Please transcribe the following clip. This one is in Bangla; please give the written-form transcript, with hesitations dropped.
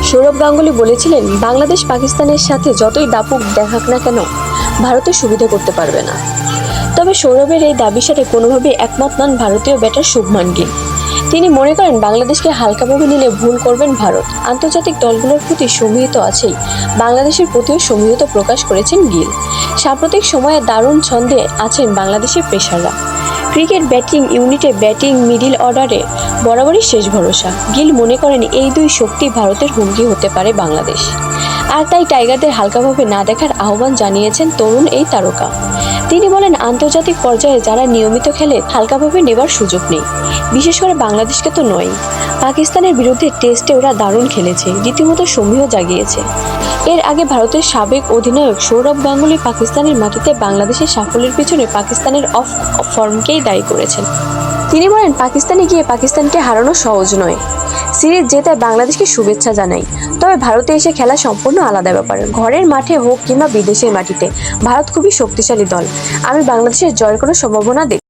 সৌরভ গাঙ্গুলী বলেছিলেন, বাংলাদেশ পাকিস্তানের সাথে যতই দাপুক দেখাক না কেন ভারতের সুবিধা করতে পারবে না। তবে সৌরভের এই দাবির সাথে কোনোভাবেই একমত নন ভারতীয় ব্যাটার শুভমান গিল। তিনি মনে করেন, বাংলাদেশকে হালকাভাবে নিলে ভুল করবেন ভারত। আন্তর্জাতিক দলগুলোর প্রতি সমীহিত আছেই, বাংলাদেশের প্রতিও সমীহিত প্রকাশ করেছেন গিল। সাম্প্রতিক সময়ে দারুণ ছন্দে আছেন বাংলাদেশের পেসাররা। ক্রিকেট ব্যাটিং ইউনিটে ব্যাটিং মিডল অর্ডারে বরাবরই শেষ ভরসা। গিল মনে করেন, এই দুই শক্তি ভারতের হুমকি হতে পারে বাংলাদেশ। আর তাই টাইগারদের হালকাভাবে না দেখার আহ্বান জানিয়েছেন তরুণ এই তারকা। তিনি বলেন, আন্তর্জাতিক পর্যায়ে যারা নিয়মিত খেলে হালকাভাবে নেবার সুযোগ নেই, বিশেষ করে বাংলাদেশকে তো নয়। পাকিস্তানের বিরুদ্ধে টেস্টে ওরা দারুণ খেলেছে, রীতিমতো সমীহ জাগিয়েছে। এর আগে ভারতের সাবেক অধিনায়ক সৌরভ গাঙ্গুলী পাকিস্তানের মাটিতে বাংলাদেশের সাফল্যের পিছনে পাকিস্তানের অফ ফর্মকেই দায়ী করেছেন। তিনি বলেন, পাকিস্তানে গিয়ে পাকিস্তানকে হারানো সহজ নয়। সিরিজ জেতায় বাংলাদেশকে শুভেচ্ছা জানাই, তবে ভারতে এসে খেলা সম্পূর্ণ আলাদা ব্যাপার। ঘরের মাঠে হোক কিংবা বিদেশের মাটিতে ভারত খুবই শক্তিশালী দল। আমি বাংলাদেশের জয়ের কোনো সম্ভাবনা দেখি।